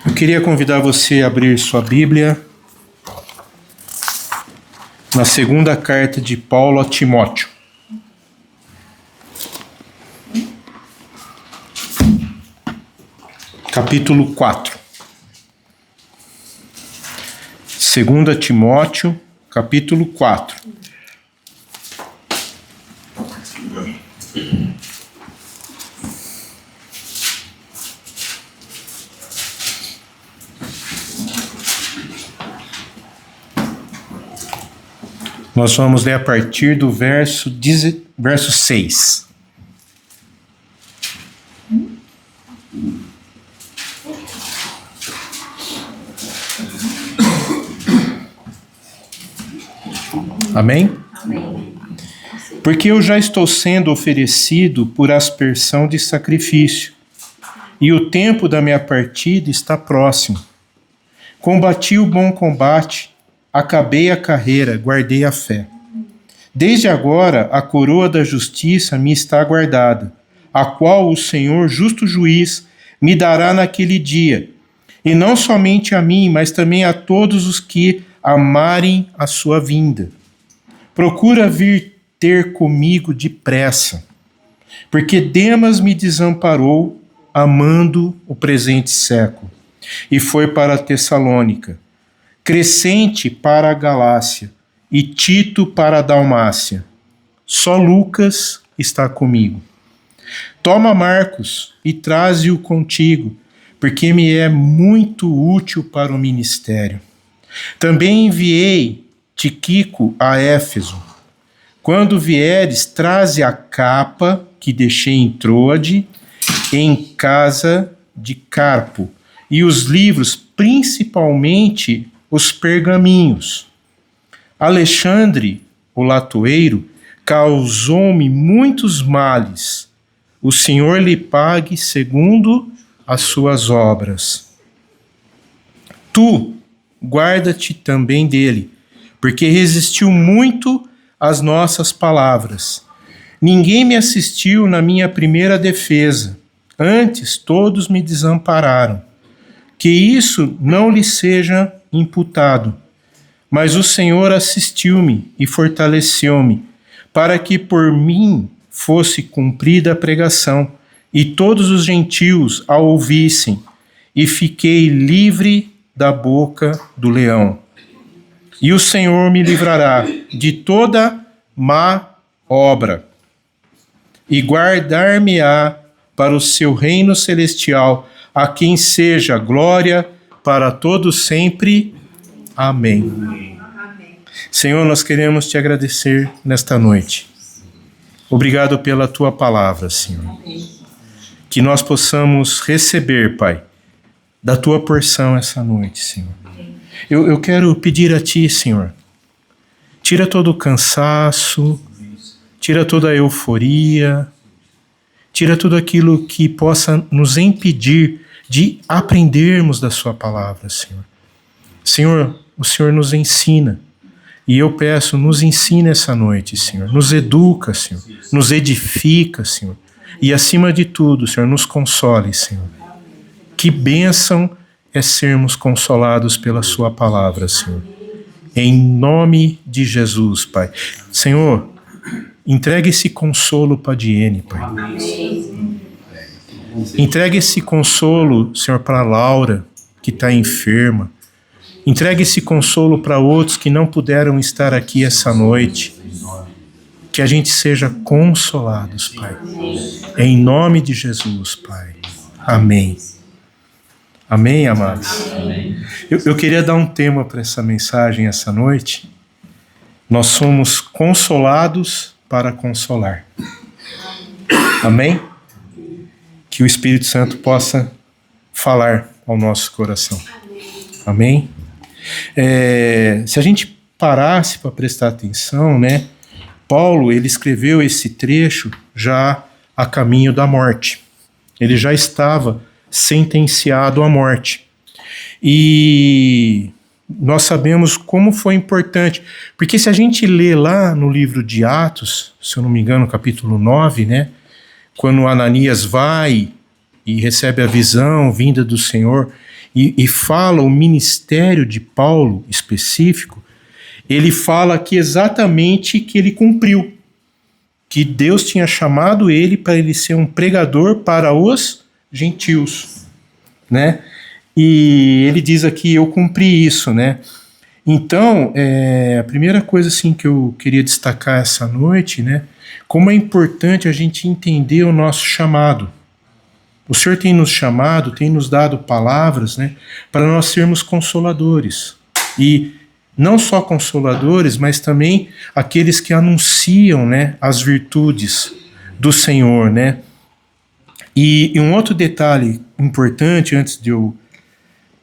Eu queria convidar você a abrir sua Bíblia na segunda carta de Paulo a Timóteo. Capítulo 4. 2 Timóteo, capítulo 4. Nós vamos ler a partir do verso 6. Amém? Amém. Porque eu já estou sendo oferecido por aspersão de sacrifício, e o tempo da minha partida está próximo. Combati o bom combate, acabei a carreira, guardei a fé. Desde agora a coroa da justiça me está guardada, a qual o Senhor, justo juiz, me dará naquele dia, e não somente a mim, mas também a todos os que amarem a sua vinda. Procura vir ter comigo depressa, porque Demas me desamparou, amando o presente século, e foi para a Tessalônica. Crescente para a Galácia e Tito para a Dalmácia. Só Lucas está comigo. Toma Marcos e traze-o contigo, porque me é muito útil para o ministério. Também enviei Tíquico a Éfeso. Quando vieres, traze a capa que deixei em Troade, em casa de Carpo, e os livros, principalmente os pergaminhos. Alexandre, o latoeiro, causou-me muitos males. O Senhor lhe pague segundo as suas obras. Tu, guarda-te também dele, porque resistiu muito às nossas palavras. Ninguém me assistiu na minha primeira defesa, antes todos me desampararam. Que isso não lhe seja imputado, mas o Senhor assistiu-me e fortaleceu-me, para que por mim fosse cumprida a pregação, e todos os gentios a ouvissem, e fiquei livre da boca do leão. E o Senhor me livrará de toda má obra, e guardar-me-á para o seu reino celestial, a quem seja glória para todos sempre. Amém. Amém. Senhor, nós queremos te agradecer nesta noite. Obrigado pela tua palavra, Senhor. Amém. Que nós possamos receber, Pai, da tua porção essa noite, Senhor. Eu quero pedir a ti, Senhor, tira todo o cansaço, tira toda a euforia, tira tudo aquilo que possa nos impedir de aprendermos da sua palavra, Senhor. Senhor, o Senhor nos ensina. E eu peço, nos ensina essa noite, Senhor. Nos educa, Senhor. Nos edifica, Senhor. E acima de tudo, Senhor, nos console, Senhor. Que bênção é sermos consolados pela sua palavra, Senhor. Em nome de Jesus, Pai. Senhor, entregue esse consolo para a Diene, Pai. Entregue esse consolo, Senhor, para a Laura, que está enferma. Entregue esse consolo para outros que não puderam estar aqui essa noite. Que a gente seja consolados, Pai. Em nome de Jesus, Pai. Amém. Amém, amados? Eu queria dar um tema para essa mensagem essa noite. Nós somos consolados para consolar. Amém? Que o Espírito Santo possa falar ao nosso coração. Amém? Se a gente parasse para prestar atenção, né? Paulo, ele escreveu esse trecho já a caminho da morte. Ele já estava sentenciado à morte. E nós sabemos como foi importante, porque se a gente lê lá no livro de Atos, se eu não me engano, capítulo 9, né, quando Ananias vai e recebe a visão vinda do Senhor e fala o ministério de Paulo específico, ele fala aqui exatamente que ele cumpriu, que Deus tinha chamado ele para ele ser um pregador para os gentios, né? E ele diz aqui, eu cumpri isso, né? Então, a primeira coisa assim que eu queria destacar essa noite, né? Como é importante a gente entender o nosso chamado. O Senhor tem nos chamado, tem nos dado palavras, né? Para nós sermos consoladores. E não só consoladores, mas também aqueles que anunciam, né, as virtudes do Senhor, né? E um outro detalhe importante, antes de eu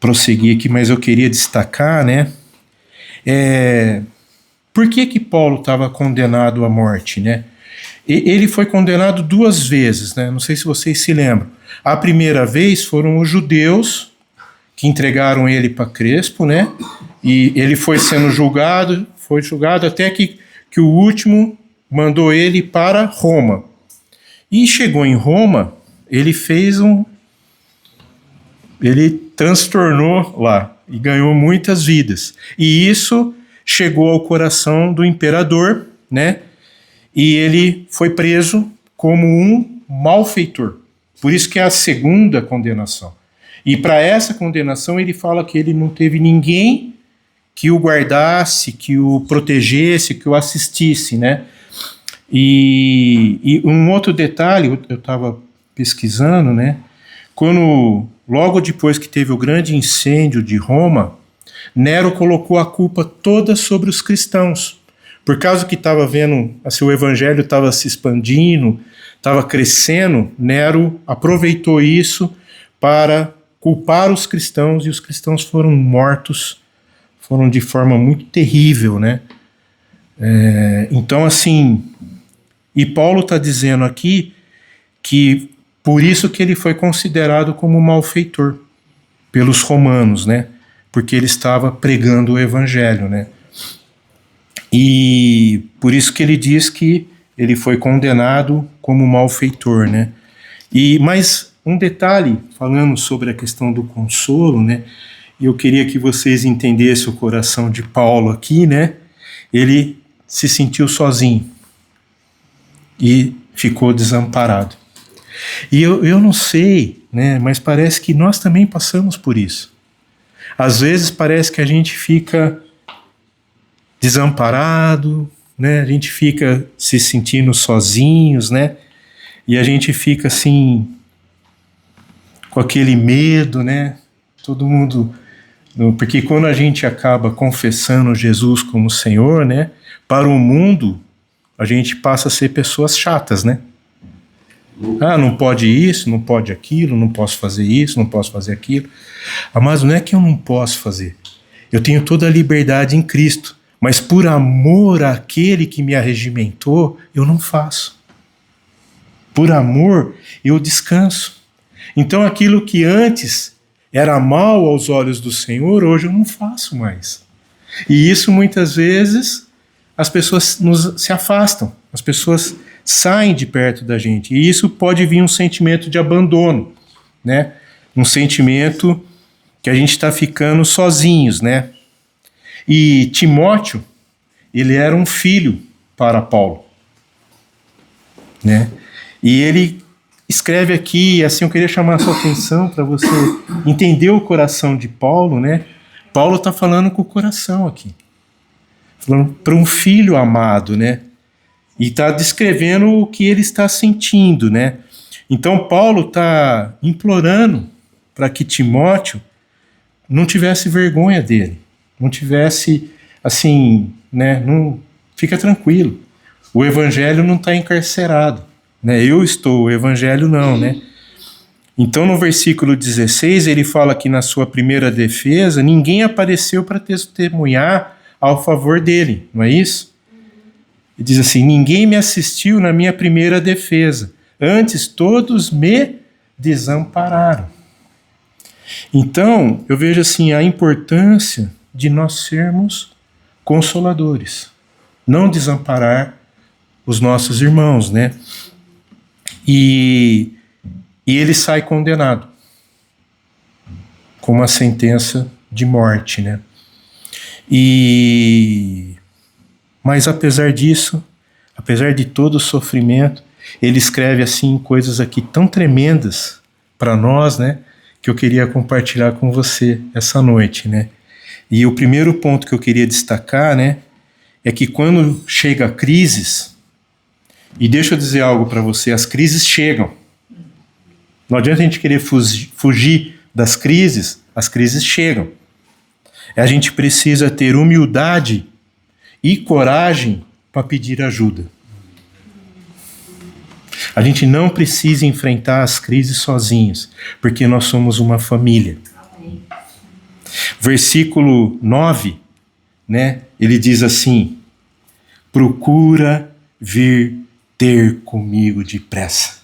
prosseguir aqui, mas eu queria destacar, né? Por que Paulo estava condenado à morte, né? Ele foi condenado 2 vezes, né? Não sei se vocês se lembram. A primeira vez foram os judeus que entregaram ele para Crespo, né? E ele foi sendo julgado até que o último mandou ele para Roma. E chegou em Roma, ele transtornou lá e ganhou muitas vidas. E isso chegou ao coração do imperador, né? E ele foi preso como um malfeitor. Por isso que é a segunda condenação. E para essa condenação ele fala que ele não teve ninguém que o guardasse, que o protegesse, que o assistisse, né? E um outro detalhe, eu estava pesquisando, né? Logo depois que teve o grande incêndio de Roma, Nero colocou a culpa toda sobre os cristãos. Por causa que estava vendo, assim, o evangelho estava se expandindo, estava crescendo, Nero aproveitou isso para culpar os cristãos, e os cristãos foram mortos, foram de forma muito terrível, né? Então, assim, e Paulo está dizendo aqui que por isso que ele foi considerado como malfeitor pelos romanos, né? Porque ele estava pregando o evangelho, né? E por isso que ele diz que ele foi condenado como malfeitor, né? Mas um detalhe, falando sobre a questão do consolo, né? Eu queria que vocês entendessem o coração de Paulo aqui, né? Ele se sentiu sozinho e ficou desamparado. E eu não sei, né? Mas parece que nós também passamos por isso. Às vezes parece que a gente fica desamparado, né? A gente fica se sentindo sozinhos, né? E a gente fica assim com aquele medo, né? Todo mundo, porque quando a gente acaba confessando Jesus como Senhor, né? Para o mundo, a gente passa a ser pessoas chatas, né? Ah, não pode isso, não pode aquilo, não posso fazer isso, não posso fazer aquilo. Mas não é que eu não posso fazer. Eu tenho toda a liberdade em Cristo, mas por amor àquele que me arregimentou, eu não faço. Por amor, eu descanso. Então aquilo que antes era mal aos olhos do Senhor, hoje eu não faço mais. E isso muitas vezes as pessoas se afastam, as pessoas saem de perto da gente. E isso pode vir um sentimento de abandono, né? Um sentimento que a gente está ficando sozinhos, né? E Timóteo, ele era um filho para Paulo, né? E ele escreve aqui, assim, eu queria chamar a sua atenção para você entender o coração de Paulo, né? Paulo está falando com o coração aqui, falando para um filho amado, né? E está descrevendo o que ele está sentindo, né? Então Paulo está implorando para que Timóteo não tivesse vergonha dele, não tivesse, assim, né? Não, fica tranquilo, o evangelho não está encarcerado, né? Eu estou, o evangelho não, né? Então no versículo 16 ele fala que na sua primeira defesa ninguém apareceu para testemunhar ao favor dele, não é isso? Ele diz assim, ninguém me assistiu na minha primeira defesa, antes todos me desampararam. Então, eu vejo assim a importância de nós sermos consoladores, não desamparar os nossos irmãos, né? E E ele sai condenado, com uma sentença de morte, né? Mas apesar disso, apesar de todo o sofrimento, ele escreve assim coisas aqui tão tremendas para nós, né? Que eu queria compartilhar com você essa noite, né? E o primeiro ponto que eu queria destacar, né? É que quando chega crises, e deixa eu dizer algo para você, as crises chegam. Não adianta a gente querer fugir das crises, as crises chegam. A gente precisa ter humildade e coragem para pedir ajuda. A gente não precisa enfrentar as crises sozinhos, porque nós somos uma família. Versículo 9, né? Ele diz assim: procura vir ter comigo depressa.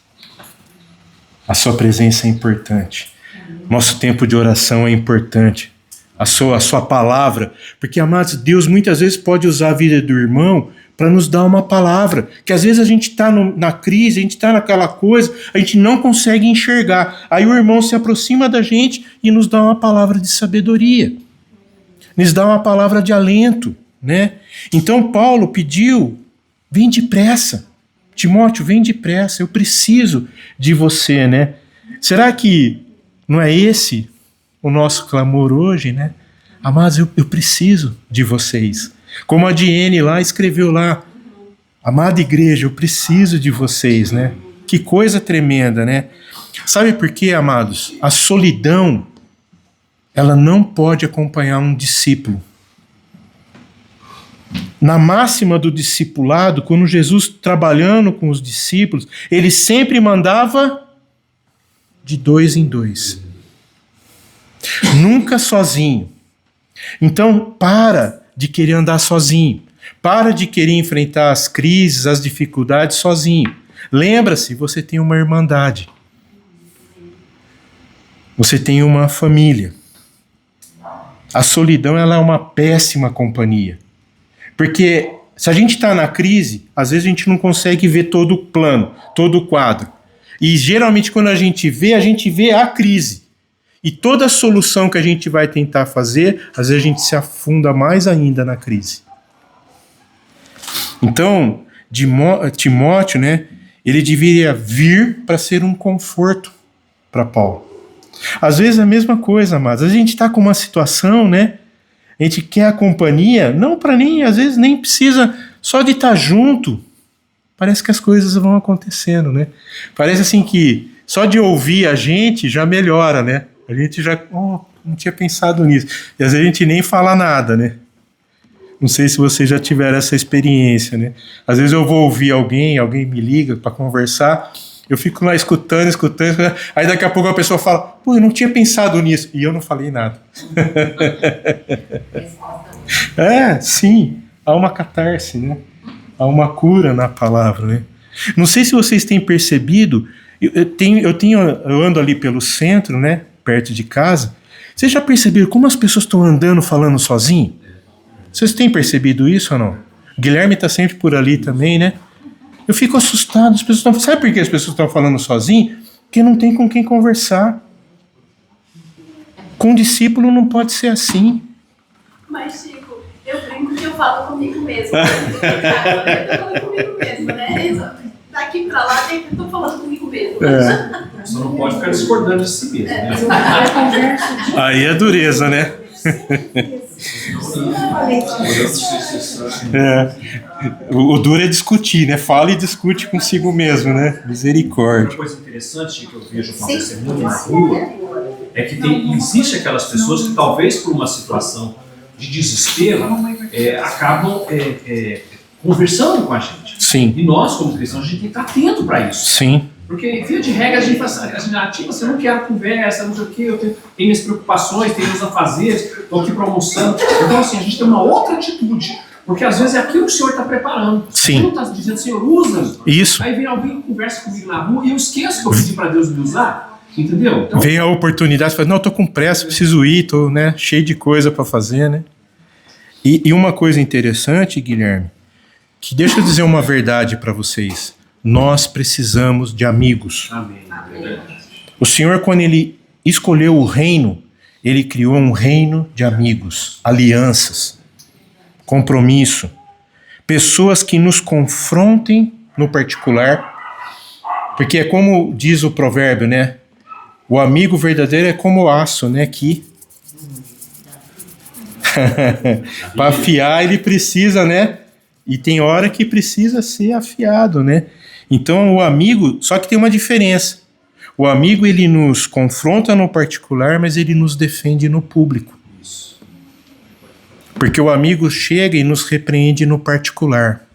A sua presença é importante. Nosso tempo de oração é importante. A sua palavra. Porque, amados, Deus muitas vezes pode usar a vida do irmão para nos dar uma palavra. Que às vezes a gente está na crise, a gente está naquela coisa, a gente não consegue enxergar. Aí o irmão se aproxima da gente e nos dá uma palavra de sabedoria. Nos dá uma palavra de alento, né? Então Paulo pediu, vem depressa. Timóteo, vem depressa, eu preciso de você, né? Será que não é esse o nosso clamor hoje, né? Amados, eu preciso de vocês. Como a Diene lá escreveu lá, amada igreja, eu preciso de vocês, né? Que coisa tremenda, né? Sabe por quê, amados? A solidão, ela não pode acompanhar um discípulo. Na máxima do discipulado, quando Jesus trabalhando com os discípulos, ele sempre mandava de 2 em 2. Nunca sozinho. Então, para de querer andar sozinho. Para de querer enfrentar as crises, as dificuldades sozinho. Lembra-se, você tem uma irmandade. Você tem uma família. A solidão, ela é uma péssima companhia. Porque se a gente está na crise, às vezes a gente não consegue ver todo o plano, todo o quadro. E geralmente quando a gente vê a crise. E toda a solução que a gente vai tentar fazer, às vezes a gente se afunda mais ainda na crise. Então, Timóteo, né, ele deveria vir para ser um conforto para Paulo. Às vezes a mesma coisa, amados. A gente está com uma situação, né? A gente quer a companhia, não para nem, às vezes nem precisa só de estar junto. Parece que as coisas vão acontecendo, né? Parece assim que só de ouvir a gente já melhora, né? A gente já não tinha pensado nisso. E às vezes a gente nem fala nada, né? Não sei se vocês já tiveram essa experiência, né? Às vezes eu vou ouvir alguém me liga para conversar, eu fico lá escutando, aí daqui a pouco a pessoa fala, pô, eu não tinha pensado nisso, e eu não falei nada. Sim, há uma catarse, né? Há uma cura na palavra, né? Não sei se vocês têm percebido, eu ando ali pelo centro, né? Perto de casa. Vocês já perceberam como as pessoas estão andando falando sozinho? Vocês têm percebido isso ou não? O Guilherme está sempre por ali também, né? Eu fico assustado. As pessoas estão... Sabe por que as pessoas estão falando sozinho? Porque não tem com quem conversar. Com discípulo não pode ser assim. Mas, Chico, eu brinco que eu falo comigo mesmo. Eu falo comigo mesmo, né? Daqui pra lá, eu tô falando comigo mesmo. Você não pode ficar discordando de si mesmo. Né? Aí é dureza, né? O duro é discutir, né? Fala e discute consigo mesmo, né? Misericórdia. Uma coisa interessante que eu vejo acontecer muito na rua é que existe aquelas pessoas que talvez por uma situação de desespero acabam conversando com a gente. Sim. E nós, como cristãos, a gente tem que estar atento para isso. Sim. Porque, via de regra, a gente fala assim, você não quer conversa, não sei o quê, eu tenho minhas preocupações, tenho meus afazeres, estou aqui para almoçando. Então, assim, a gente tem uma outra atitude, porque às vezes é aquilo que o Senhor está preparando. Sim. O Senhor está dizendo, Senhor, usa. Isso. Aí vem alguém que conversa comigo na rua e eu esqueço que eu pedi para Deus me usar, entendeu? Então, vem a oportunidade, fala, não, eu tô com pressa, preciso ir, tô, né, cheio de coisa para fazer, né? E uma coisa interessante, Guilherme, que deixa eu dizer uma verdade para vocês. Nós precisamos de amigos. Amém. O Senhor, quando Ele escolheu o reino, Ele criou um reino de amigos, alianças, compromisso, pessoas que nos confrontem no particular, porque é como diz o provérbio, né? O amigo verdadeiro é como o aço, né? Que para afiar ele precisa, né? E tem hora que precisa ser afiado, né? Então o amigo, só que tem uma diferença. O amigo, ele nos confronta no particular, mas ele nos defende no público. Porque o amigo chega e nos repreende no particular.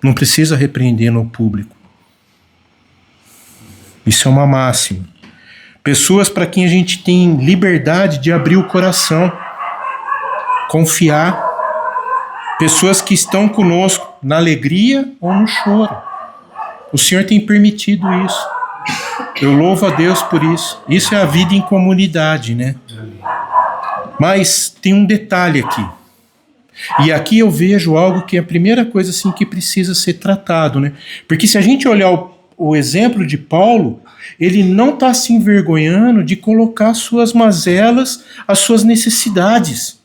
Não precisa repreender no público. Isso é uma máxima. Pessoas para quem a gente tem liberdade de abrir o coração, confiar. Pessoas que estão conosco na alegria ou no choro. O Senhor tem permitido isso. Eu louvo a Deus por isso. Isso é a vida em comunidade, né? Mas tem um detalhe aqui. E aqui eu vejo algo que é a primeira coisa assim que precisa ser tratado, né? Porque se a gente olhar o exemplo de Paulo, ele não está se envergonhando de colocar as suas mazelas, as suas necessidades.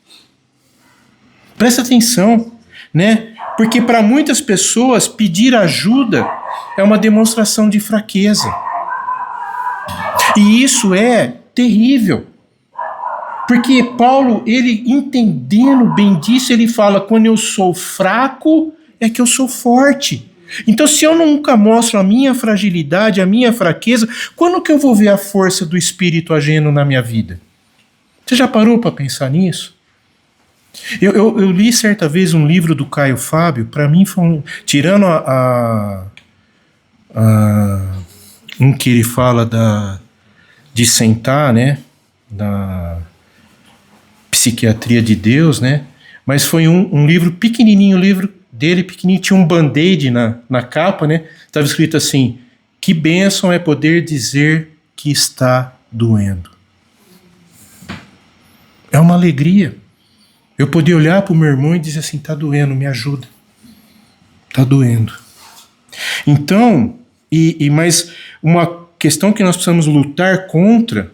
Presta atenção, né? Porque para muitas pessoas pedir ajuda é uma demonstração de fraqueza. E isso é terrível. Porque Paulo, ele entendendo bem disso, ele fala, quando eu sou fraco, é que eu sou forte. Então, se eu nunca mostro a minha fragilidade, a minha fraqueza, quando que eu vou ver a força do Espírito agindo na minha vida? Você já parou para pensar nisso? Eu li certa vez um livro do Caio Fábio, para mim foi tirando um que ele fala de sentar, né, da psiquiatria de Deus, né, mas foi um livro pequenininho, o livro dele pequenininho, tinha um band-aid na capa, né, estava escrito assim, que bênção é poder dizer que está doendo. É uma alegria. Eu poder olhar para o meu irmão e dizer assim, está doendo, me ajuda. Está doendo. Então, mas uma questão que nós precisamos lutar contra,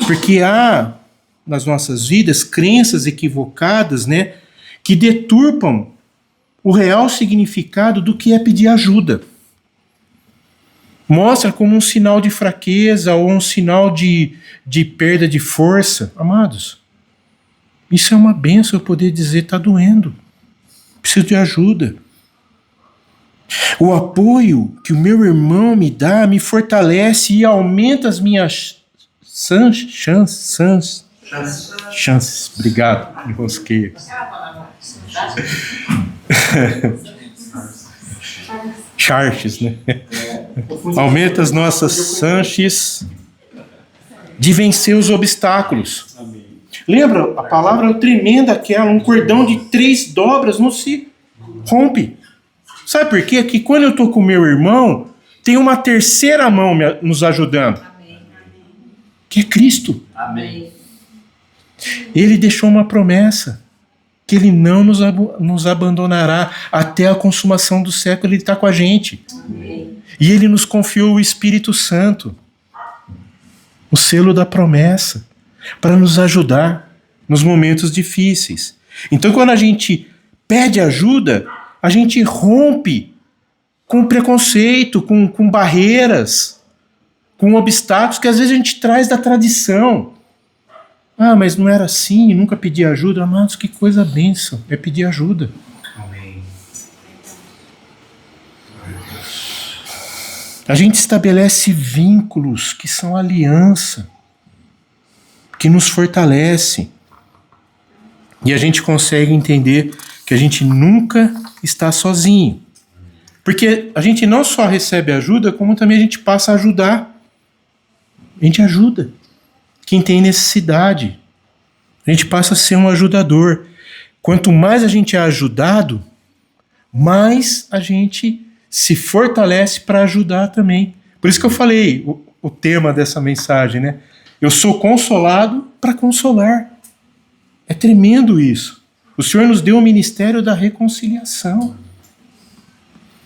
porque há nas nossas vidas crenças equivocadas, né, que deturpam o real significado do que é pedir ajuda. Mostra como um sinal de fraqueza ou um sinal de perda de força. Amados, isso é uma bênção eu poder dizer, está doendo, preciso de ajuda. O apoio que o meu irmão me dá me fortalece e aumenta as minhas chances. Obrigado, enrosquei. Chances, né? Aumenta as nossas chances de vencer os obstáculos. Lembra, a palavra é tremenda aquela, um cordão de 3 dobras não se rompe. Sabe por quê? Que quando eu estou com o meu irmão, tem uma terceira mão nos ajudando. Amém. Que é Cristo. Amém. Ele deixou uma promessa, que Ele não nos abandonará até a consumação do século, Ele está com a gente. Amém. E Ele nos confiou o Espírito Santo, o selo da promessa, para nos ajudar nos momentos difíceis. Então, quando a gente pede ajuda, a gente rompe com preconceito, com barreiras, com obstáculos que às vezes a gente traz da tradição. Ah, mas não era assim, nunca pedi ajuda. Amados, que coisa bênção, é pedir ajuda. Amém. A gente estabelece vínculos que são aliança, que nos fortalece. E a gente consegue entender que a gente nunca está sozinho. Porque a gente não só recebe ajuda, como também a gente passa a ajudar. A gente ajuda quem tem necessidade. A gente passa a ser um ajudador. Quanto mais a gente é ajudado, mais a gente se fortalece para ajudar também. Por isso que eu falei o tema dessa mensagem, né? Eu sou consolado para consolar. É tremendo isso. O Senhor nos deu o ministério da reconciliação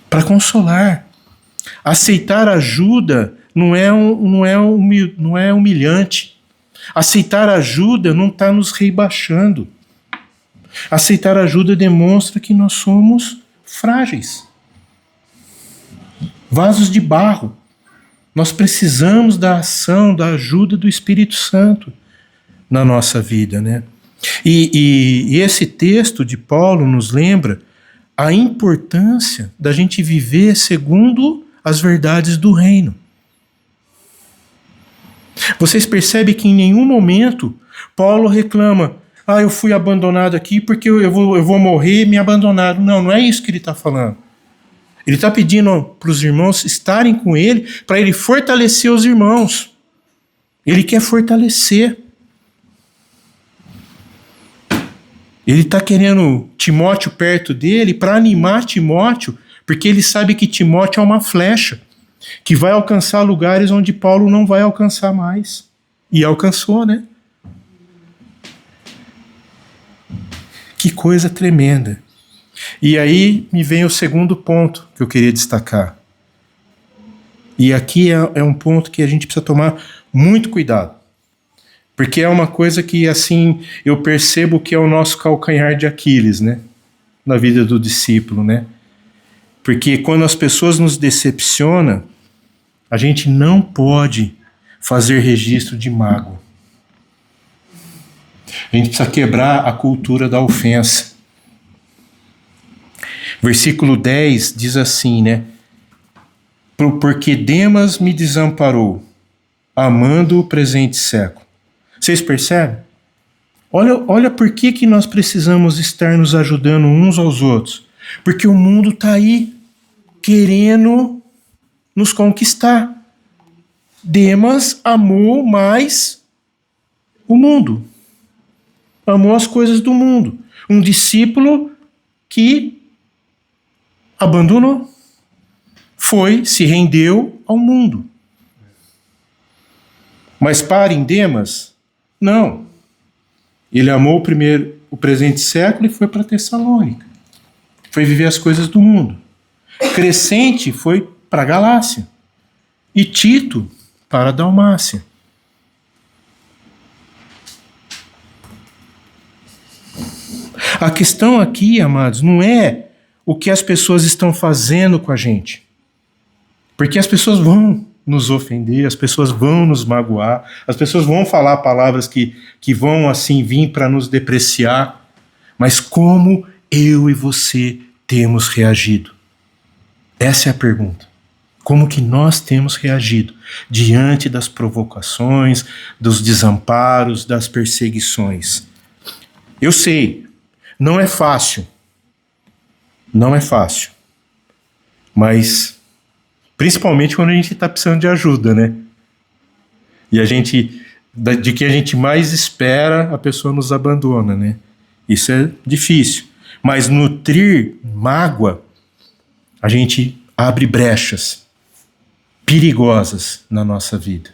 para consolar. Aceitar ajuda não é humilhante. Aceitar ajuda não está nos rebaixando. Aceitar ajuda demonstra que nós somos frágeis. Vasos de barro. Nós precisamos da ação, da ajuda do Espírito Santo na nossa vida, né? E esse texto de Paulo nos lembra a importância da gente viver segundo as verdades do reino. Vocês percebem que em nenhum momento Paulo reclama: eu fui abandonado aqui porque eu vou morrer e me abandonaram. Não é isso que ele está falando. Ele está pedindo para os irmãos estarem com ele, para ele fortalecer os irmãos. Ele quer fortalecer. Ele está querendo Timóteo perto dele para animar Timóteo, porque ele sabe que Timóteo é uma flecha que vai alcançar lugares onde Paulo não vai alcançar mais. E alcançou, né? Que coisa tremenda. E aí me vem o segundo ponto que eu queria destacar. E aqui é um ponto que a gente precisa tomar muito cuidado. Porque é uma coisa que, assim, eu percebo que é o nosso calcanhar de Aquiles, né? Na vida do discípulo, né? Porque quando as pessoas nos decepcionam, a gente não pode fazer registro de mágoa. A gente precisa quebrar a cultura da ofensa. Versículo 10 diz assim, né? Porque Demas me desamparou, amando o presente século. Vocês percebem? Olha por que nós precisamos estar nos ajudando uns aos outros. Porque o mundo está aí, querendo nos conquistar. Demas amou mais o mundo. Amou as coisas do mundo. Um discípulo que abandonou. Se rendeu ao mundo. Mas para em Demas, não. Ele amou primeiro o presente século e foi para Tessalônica. Foi viver as coisas do mundo. Crescente foi para Galácia. E Tito para a Dalmácia. A questão aqui, amados, não é o que as pessoas estão fazendo com a gente. Porque as pessoas vão nos ofender, as pessoas vão nos magoar, as pessoas vão falar palavras que vão assim vir para nos depreciar. Mas como eu e você temos reagido? Essa é a pergunta. Como que nós temos reagido diante das provocações, dos desamparos, das perseguições? Eu sei, não é fácil. Não é fácil. Mas principalmente quando a gente está precisando de ajuda, né? E de que a gente mais espera, a pessoa nos abandona, né? Isso é difícil. Mas nutrir mágoa, a gente abre brechas perigosas na nossa vida.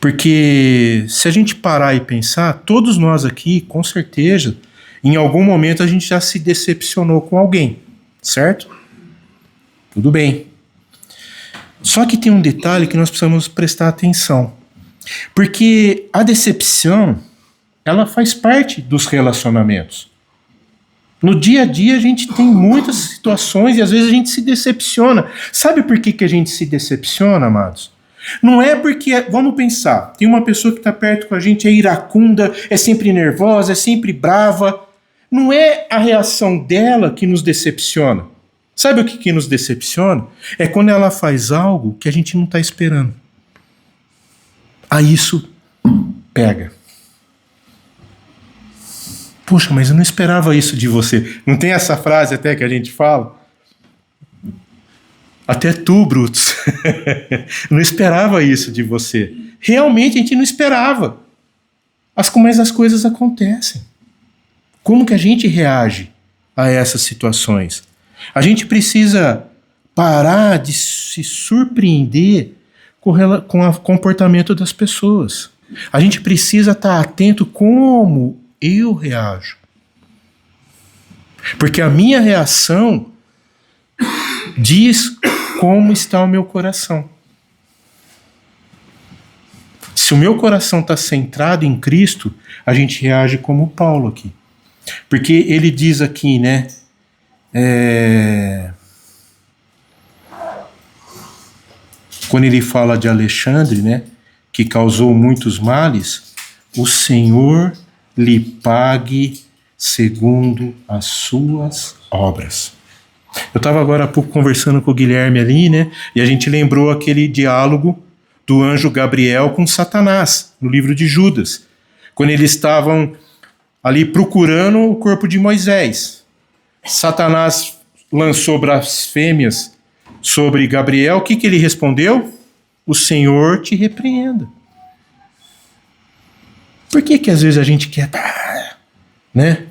Porque se a gente parar e pensar, todos nós aqui, com certeza, em algum momento a gente já se decepcionou com alguém, certo? Tudo bem. Só que tem um detalhe que nós precisamos prestar atenção. Porque a decepção, ela faz parte dos relacionamentos. No dia a dia a gente tem muitas situações e às vezes a gente se decepciona. Sabe por que a gente se decepciona, amados? Não é porque, vamos pensar, tem uma pessoa que está perto com a gente, é iracunda, é sempre nervosa, é sempre brava. Não é a reação dela que nos decepciona. Sabe o que nos decepciona? É quando ela faz algo que a gente não está esperando. Aí isso pega. Poxa, mas eu não esperava isso de você. Não tem essa frase até que a gente fala? Até tu, Brutus. Não esperava isso de você. Realmente a gente não esperava. Mas as coisas acontecem. Como que a gente reage a essas situações? A gente precisa parar de se surpreender com o comportamento das pessoas. A gente precisa estar atento como eu reajo. Porque a minha reação diz como está o meu coração. Se o meu coração está centrado em Cristo, a gente reage como Paulo aqui. Porque ele diz aqui, né? Quando ele fala de Alexandre, né? Que causou muitos males, o Senhor lhe pague segundo as suas obras. Eu estava agora há pouco conversando com o Guilherme ali, né? E a gente lembrou aquele diálogo do anjo Gabriel com Satanás, no livro de Judas. Quando eles estavam ali procurando o corpo de Moisés. Satanás lançou blasfêmias sobre Gabriel. O que ele respondeu? O Senhor te repreenda. Por que às vezes a gente quer, né,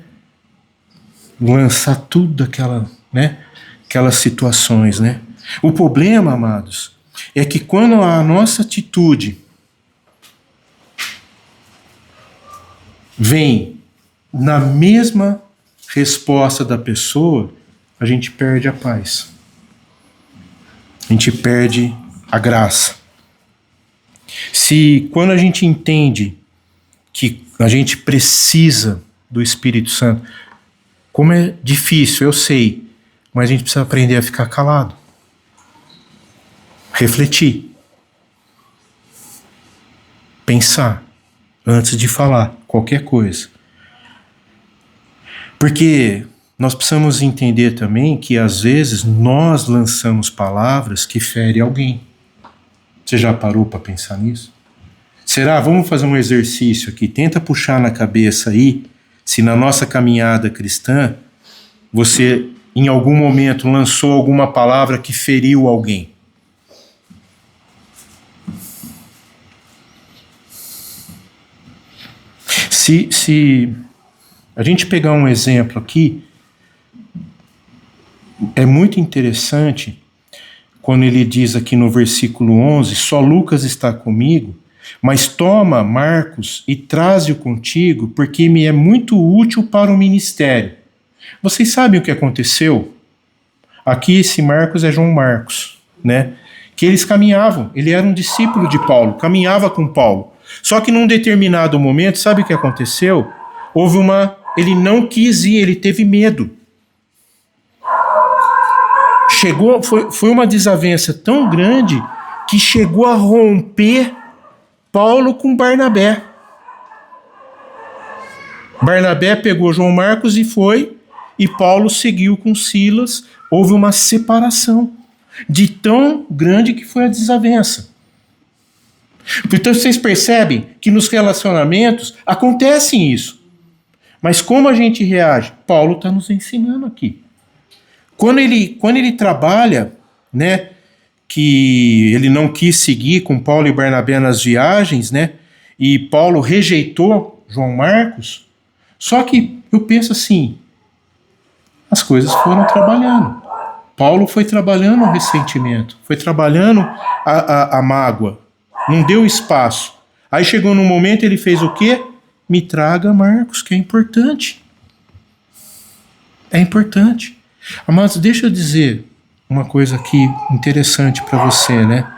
lançar tudo aquelas situações, né? O problema, amados, é que quando a nossa atitude vem na mesma resposta da pessoa, a gente perde a paz. A gente perde a graça. Se quando a gente entende que a gente precisa do Espírito Santo, como é difícil, eu sei, mas a gente precisa aprender a ficar calado. Refletir. Pensar antes de falar qualquer coisa. Porque nós precisamos entender também que às vezes nós lançamos palavras que ferem alguém. Você já parou para pensar nisso? Será? Vamos fazer um exercício aqui. Tenta puxar na cabeça aí se na nossa caminhada cristã você em algum momento lançou alguma palavra que feriu alguém. Se a gente pegar um exemplo aqui, é muito interessante quando ele diz aqui no versículo 11, só Lucas está comigo, mas toma Marcos e traze-o contigo, porque me é muito útil para o ministério. Vocês sabem o que aconteceu? Aqui esse Marcos é João Marcos, né? Que eles caminhavam, ele era um discípulo de Paulo, caminhava com Paulo. Só que num determinado momento, sabe o que aconteceu? Ele não quis ir, ele teve medo. Foi uma desavença tão grande que chegou a romper Paulo com Barnabé. Barnabé pegou João Marcos e foi, e Paulo seguiu com Silas. Houve uma separação de tão grande que foi a desavença. Então vocês percebem que nos relacionamentos acontece isso. Mas como a gente reage? Paulo está nos ensinando aqui. Quando ele trabalha, né, que ele não quis seguir com Paulo e Barnabé nas viagens, né, e Paulo rejeitou João Marcos, só que eu penso assim, as coisas foram trabalhando. Paulo foi trabalhando o ressentimento, foi trabalhando a mágoa, não deu espaço. Aí chegou num momento, ele fez o quê? Me traga Marcos, que é importante. É importante. Amados, deixa eu dizer uma coisa aqui interessante para você, né?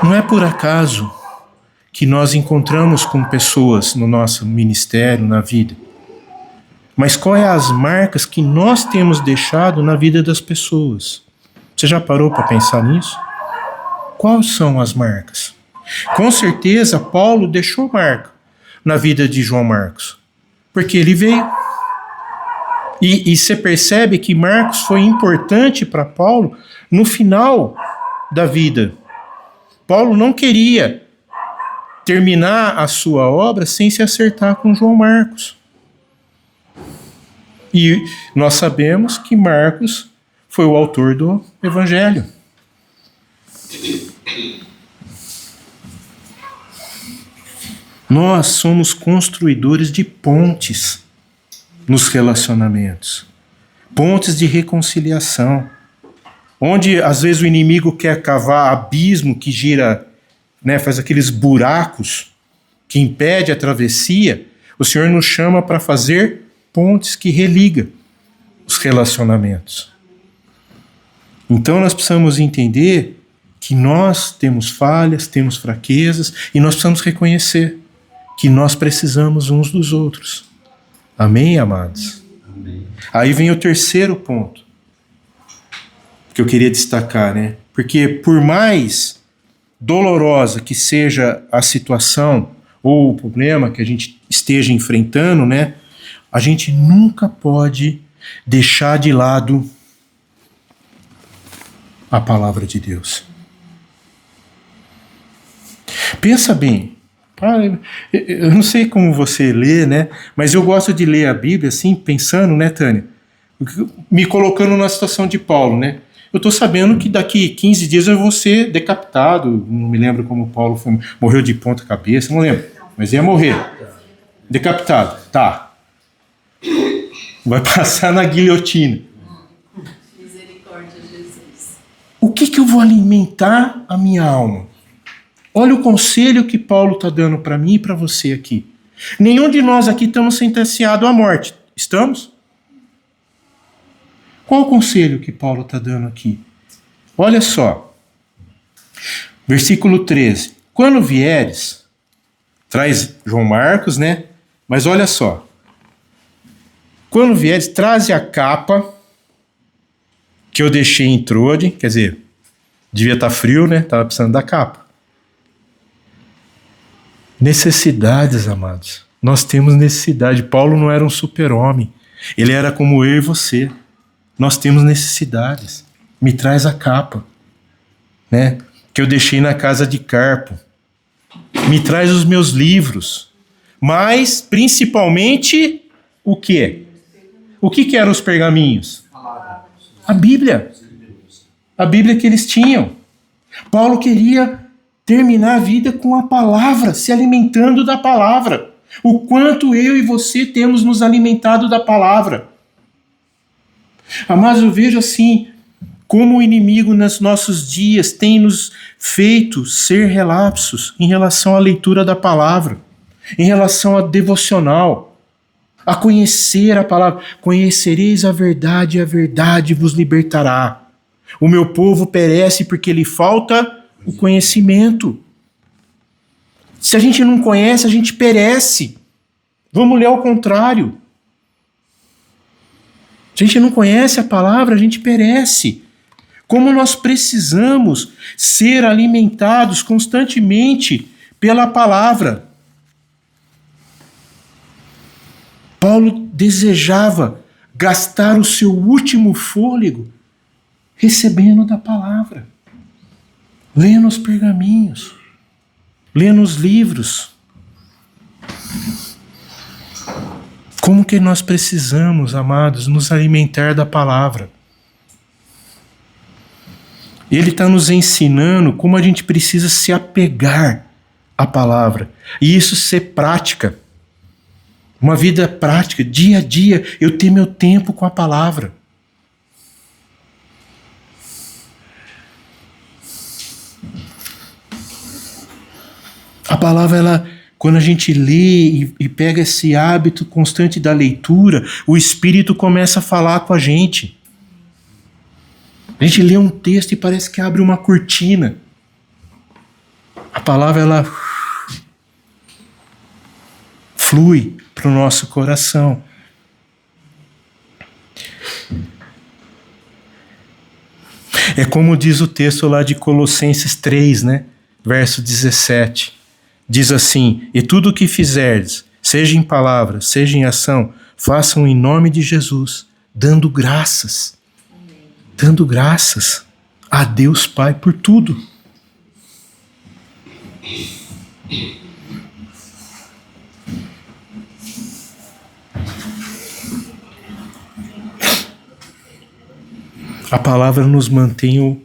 Não é por acaso que nós encontramos com pessoas no nosso ministério, na vida. Mas quais são as marcas que nós temos deixado na vida das pessoas? Você já parou para pensar nisso? Quais são as marcas? Com certeza, Paulo deixou marca na vida de João Marcos, porque ele veio. E você percebe que Marcos foi importante para Paulo no final da vida. Paulo não queria terminar a sua obra sem se acertar com João Marcos. E nós sabemos que Marcos foi o autor do Evangelho. Nós somos construidores de pontes nos relacionamentos. Pontes de reconciliação. Onde às vezes o inimigo quer cavar abismo que gira, né, faz aqueles buracos que impede a travessia, o Senhor nos chama para fazer pontes que religam os relacionamentos. Então nós precisamos entender que nós temos falhas, temos fraquezas, e nós precisamos reconhecer que nós precisamos uns dos outros. Amém, amados? Amém. Aí vem o terceiro ponto que eu queria destacar, né? Porque por mais dolorosa que seja a situação ou o problema que a gente esteja enfrentando, né? A gente nunca pode deixar de lado a palavra de Deus. Pensa bem. Eu não sei como você lê, né? Mas eu gosto de ler a Bíblia assim, pensando, né, Tânia? Me colocando na situação de Paulo, né? Eu estou sabendo que daqui 15 dias eu vou ser decapitado. Não me lembro como Paulo morreu de ponta cabeça, não lembro. Mas ia morrer. Decapitado. Tá. Vai passar na guilhotina. Misericórdia, Jesus. O que eu vou alimentar a minha alma? Olha o conselho que Paulo está dando para mim e para você aqui. Nenhum de nós aqui estamos sentenciados à morte. Estamos? Qual o conselho que Paulo está dando aqui? Olha só. Versículo 13. Quando vieres, traz João Marcos, né? Mas olha só. Quando vieres, traze a capa que eu deixei em Trode. Quer dizer, devia estar frio, né? Estava precisando da capa. Necessidades, amados. Nós temos necessidade. Paulo não era um super-homem. Ele era como eu e você. Nós temos necessidades. Me traz a capa, né? Que eu deixei na casa de Carpo. Me traz os meus livros. Mas, principalmente, o quê? O que eram os pergaminhos? A Bíblia. A Bíblia que eles tinham. Paulo queria terminar a vida com a palavra, se alimentando da palavra. O quanto eu e você temos nos alimentado da palavra. Mas eu vejo assim, como o inimigo nos nossos dias tem nos feito ser relapsos em relação à leitura da palavra, em relação a devocional, a conhecer a palavra. Conhecereis a verdade vos libertará. O meu povo perece porque lhe falta o conhecimento. Se a gente não conhece, a gente perece. Vamos ler ao contrário. Se a gente não conhece a palavra, a gente perece. Como nós precisamos ser alimentados constantemente pela palavra. Paulo desejava gastar o seu último fôlego recebendo da palavra, lendo os pergaminhos, lendo os livros. Como que nós precisamos, amados, nos alimentar da palavra? Ele está nos ensinando como a gente precisa se apegar à palavra. E isso ser prática. Uma vida prática, dia a dia, eu ter meu tempo com a palavra. A palavra, ela, quando a gente lê e pega esse hábito constante da leitura, o Espírito começa a falar com a gente. A gente lê um texto e parece que abre uma cortina. A palavra, ela flui para o nosso coração. É como diz o texto lá de Colossenses 3, né? Verso 17. Diz assim: e tudo o que fizerdes, seja em palavra, seja em ação, façam em nome de Jesus, dando graças. Dando graças a Deus Pai por tudo. A palavra nos mantém o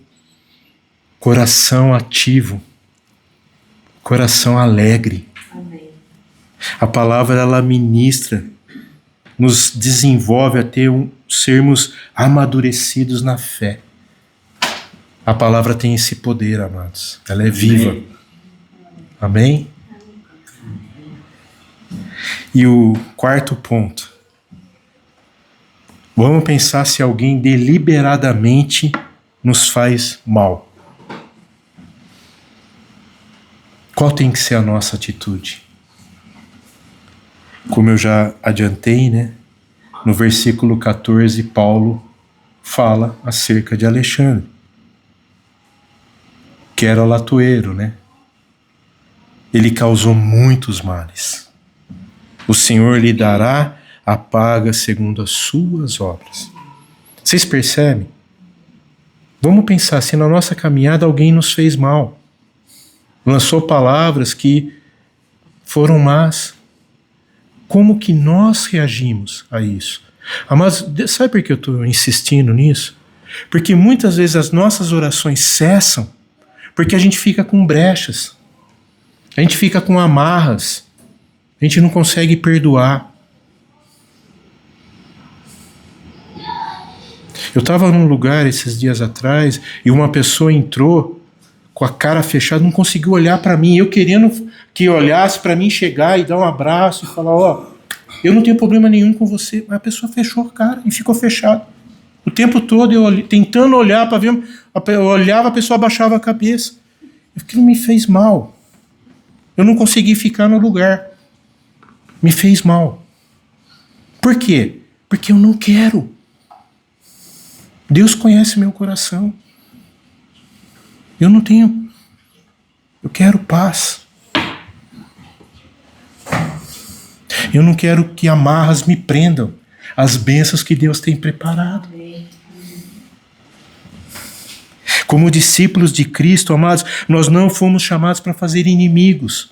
coração ativo, coração alegre. Amém. A palavra, ela ministra, nos desenvolve a sermos amadurecidos na fé. A palavra tem esse poder, amados. Ela é viva. Amém? E o quarto ponto. Vamos pensar se alguém deliberadamente nos faz mal. Qual tem que ser a nossa atitude? Como eu já adiantei, né? No versículo 14, Paulo fala acerca de Alexandre, que era latoeiro, né? Ele causou muitos males. O Senhor lhe dará a paga segundo as suas obras. Vocês percebem? Vamos pensar, se na nossa caminhada alguém nos fez mal, lançou palavras que foram más, como que nós reagimos a isso? Mas sabe por que eu estou insistindo nisso? Porque muitas vezes as nossas orações cessam porque a gente fica com brechas, a gente fica com amarras, a gente não consegue perdoar. Eu estava num lugar esses dias atrás e uma pessoa entrou com a cara fechada, não conseguiu olhar para mim, eu querendo que olhasse para mim, chegar e dar um abraço e falar, ó, eu não tenho problema nenhum com você, mas a pessoa fechou a cara e ficou fechada. O tempo todo eu tentando olhar para ver, eu olhava, a pessoa abaixava a cabeça. Aquilo me fez mal. Eu não consegui ficar no lugar. Me fez mal. Por quê? Porque eu não quero. Deus conhece meu coração. Eu não tenho. Eu quero paz. Eu não quero que amarras me prendam às bênçãos que Deus tem preparado. Como discípulos de Cristo, amados, nós não fomos chamados para fazer inimigos.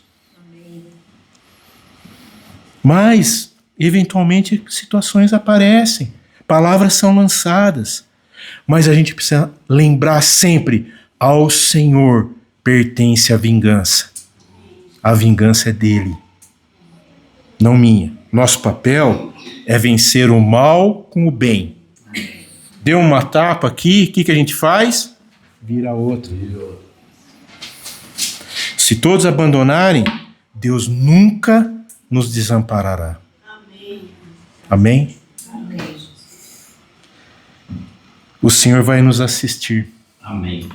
Mas, eventualmente, situações aparecem, palavras são lançadas. Mas a gente precisa lembrar sempre, ao Senhor pertence a vingança. A vingança é dele, não minha. Nosso papel é vencer o mal com o bem. Deu uma tapa aqui, o que a gente faz? Vira outra. Se todos abandonarem, Deus nunca nos desamparará. Amém? Amém? O Senhor vai nos assistir. Amém.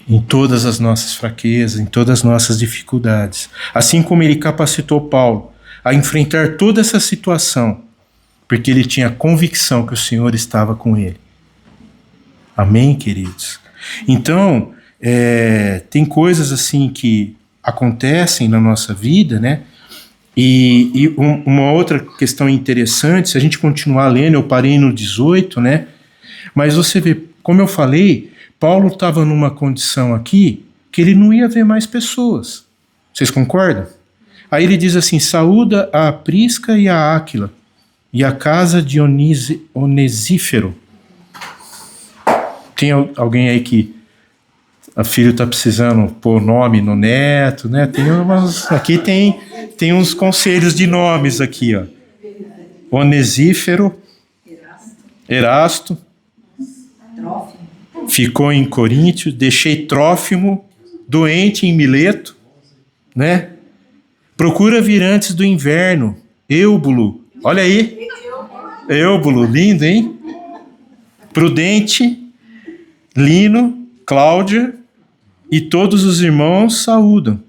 Em todas as nossas fraquezas, em todas as nossas dificuldades. Assim como ele capacitou Paulo a enfrentar toda essa situação, porque ele tinha convicção que o Senhor estava com ele. Amém, queridos? Então, tem coisas assim que acontecem na nossa vida, né? E uma outra questão interessante, se a gente continuar lendo, eu parei no 18, né? Mas você vê, como eu falei, Paulo estava numa condição aqui que ele não ia ver mais pessoas. Vocês concordam? Aí ele diz assim, saúda a Prisca e a Áquila e a casa de Onesífero. Tem alguém aí que a filha está precisando pôr nome no neto, né? Aqui tem uns conselhos de nomes aqui, ó. Onesífero, Erasto, ficou em Coríntio, deixei Trófimo doente em Mileto, né? Procura vir antes do inverno, Eubulo, olha aí, Eubulo, lindo, hein? Prudente, Lino, Cláudia e todos os irmãos saúdam.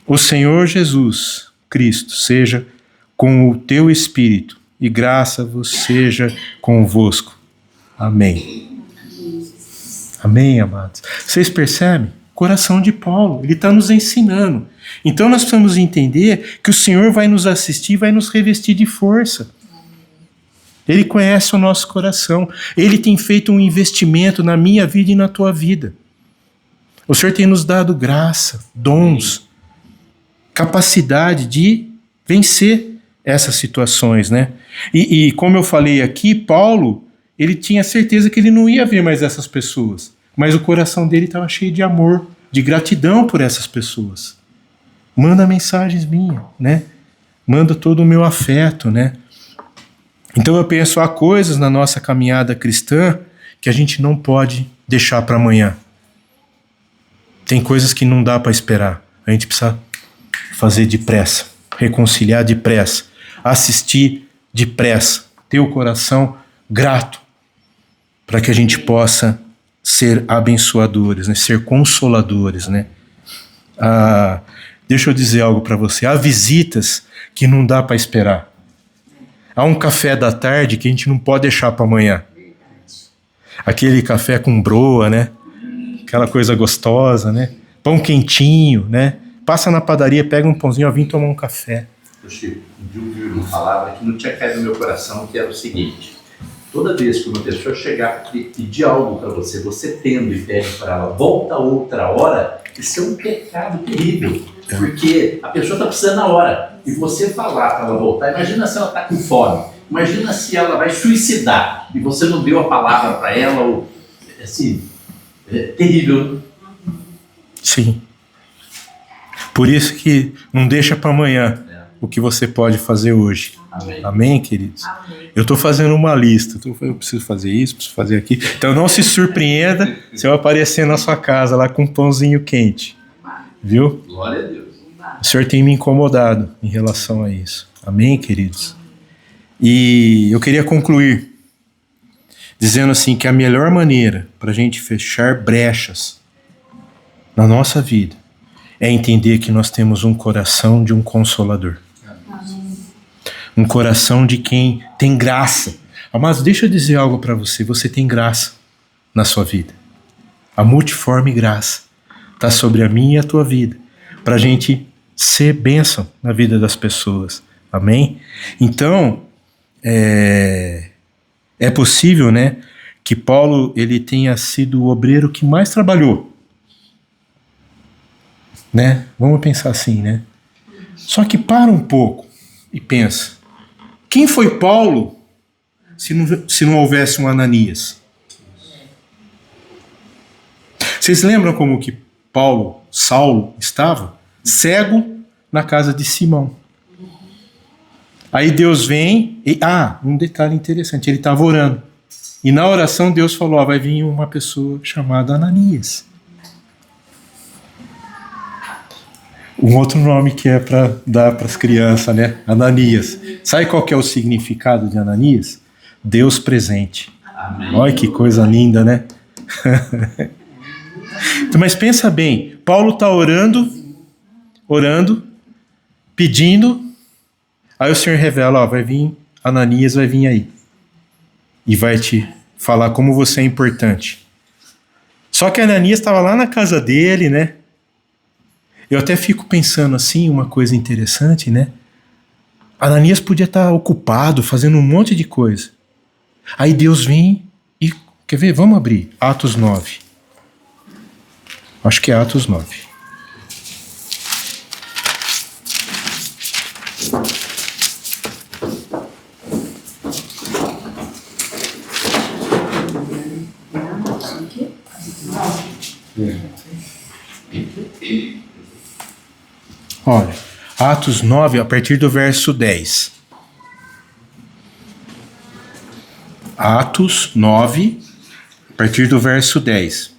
O Senhor Jesus Cristo seja com o teu espírito e graça vos seja convosco. Amém. Amém, amados. Vocês percebem? Coração de Paulo, ele está nos ensinando. Então nós precisamos entender que o Senhor vai nos assistir, vai nos revestir de força. Ele conhece o nosso coração. Ele tem feito um investimento na minha vida e na tua vida. O Senhor tem nos dado graça, dons, capacidade de vencer essas situações, né? E como eu falei aqui, Paulo, ele tinha certeza que ele não ia ver mais essas pessoas. Mas o coração dele estava cheio de amor, de gratidão por essas pessoas. Manda mensagens minhas, né? Manda todo o meu afeto, né? Então eu penso, há coisas na nossa caminhada cristã que a gente não pode deixar para amanhã. Tem coisas que não dá para esperar. A gente precisa fazer depressa, reconciliar depressa, assistir depressa, ter o coração grato para que a gente possa ser abençoadores, né? Ser consoladores, né? Deixa eu dizer algo para você. Há visitas que não dá para esperar. Há um café da tarde que a gente não pode deixar para amanhã. Aquele café com broa, né? Aquela coisa gostosa, né? Pão quentinho, né? Passa na padaria, pega um pãozinho, ó, vim tomar um café. Chico, eu ouvi uma palavra que não tinha caído no meu coração, que era o seguinte: toda vez que uma pessoa chegar e pedir algo para você, você tendo e pede para ela, volta outra hora, isso é um pecado terrível. Porque a pessoa está precisando na hora. E você falar para ela voltar, imagina se ela está com fome. Imagina se ela vai suicidar e você não deu a palavra para ela, ou, assim, é terrível. Sim. Por isso que não deixa para amanhã o que você pode fazer hoje. Amém. Amém, queridos? Amém. Eu estou fazendo uma lista. Eu preciso fazer isso, preciso fazer aquilo. Então não se surpreenda se eu aparecer na sua casa lá com um pãozinho quente. Viu? Glória a Deus. O Senhor tem me incomodado em relação a isso. Amém, queridos? E eu queria concluir dizendo assim que a melhor maneira para a gente fechar brechas na nossa vida é entender que nós temos um coração de um consolador. Um coração de quem tem graça. Mas deixa eu dizer algo para você. Você tem graça na sua vida. A multiforme graça está sobre a minha e a tua vida. Para a gente ser bênção na vida das pessoas. Amém? Então, é possível, né, que Paulo ele tenha sido o obreiro que mais trabalhou. Né? Vamos pensar assim, né? Só que para um pouco e pensa. Quem foi Paulo se não houvesse um Ananias? Vocês lembram como que Saulo estava? Cego na casa de Simão. Aí Deus vem e... um detalhe interessante, ele estava orando. E na oração Deus falou, vai vir uma pessoa chamada Ananias. Um outro nome que é para dar para as crianças, né? Ananias. Sabe qual que é o significado de Ananias? Deus presente. Amém. Olha que coisa linda, né? Mas pensa bem, Paulo está orando, pedindo, aí o Senhor revela, vai vir Ananias, vai vir aí. E vai te falar como você é importante. Só que Ananias estava lá na casa dele, né? Eu até fico pensando assim, uma coisa interessante, né? Ananias podia estar ocupado, fazendo um monte de coisa. Aí Deus vem e... Quer ver? Vamos abrir. Atos 9. Acho que é Atos 9. Olha, Atos 9, a partir do verso 10. Atos 9, a partir do verso 10.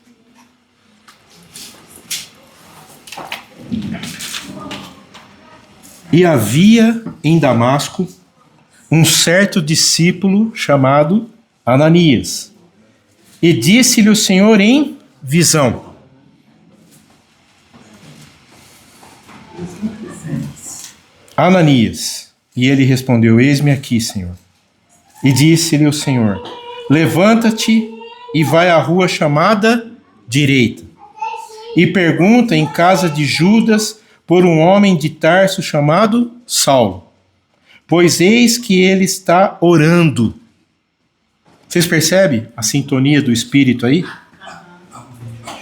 E havia em Damasco um certo discípulo chamado Ananias. E disse-lhe o Senhor em visão: Ananias. E ele respondeu: eis-me aqui, Senhor. E disse-lhe o Senhor: levanta-te e vai à rua chamada Direita, e pergunta em casa de Judas por um homem de Tarso chamado Saulo, pois eis que ele está orando. Vocês percebem a sintonia do Espírito aí?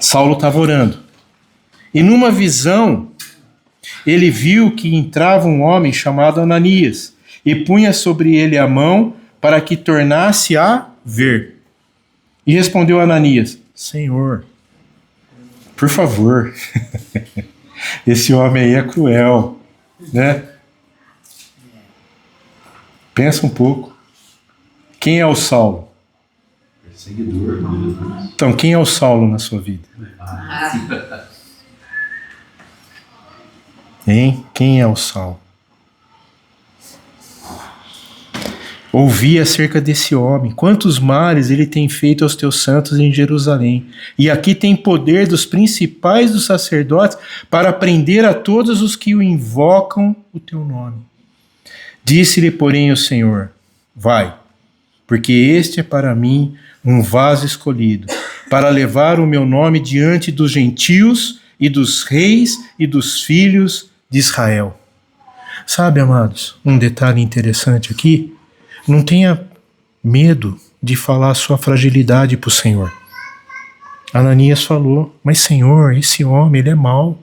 Saulo estava orando. E numa visão, ele viu que entrava um homem chamado Ananias e punha sobre ele a mão para que tornasse a ver. E respondeu Ananias: Senhor, por favor, esse homem aí é cruel, né? Pensa um pouco. Quem é o Saulo? Perseguidor. Então, quem é o Saulo na sua vida? Hein? Quem é o Saulo? Ouvi acerca desse homem, quantos males ele tem feito aos teus santos em Jerusalém. E aqui tem poder dos principais dos sacerdotes para prender a todos os que o invocam o teu nome. Disse-lhe, porém, o Senhor: vai, porque este é para mim um vaso escolhido, para levar o meu nome diante dos gentios e dos reis e dos filhos de Israel. Sabe, amados, um detalhe interessante aqui: não tenha medo de falar a sua fragilidade para o Senhor. Ananias falou: mas Senhor, esse homem, ele é mau.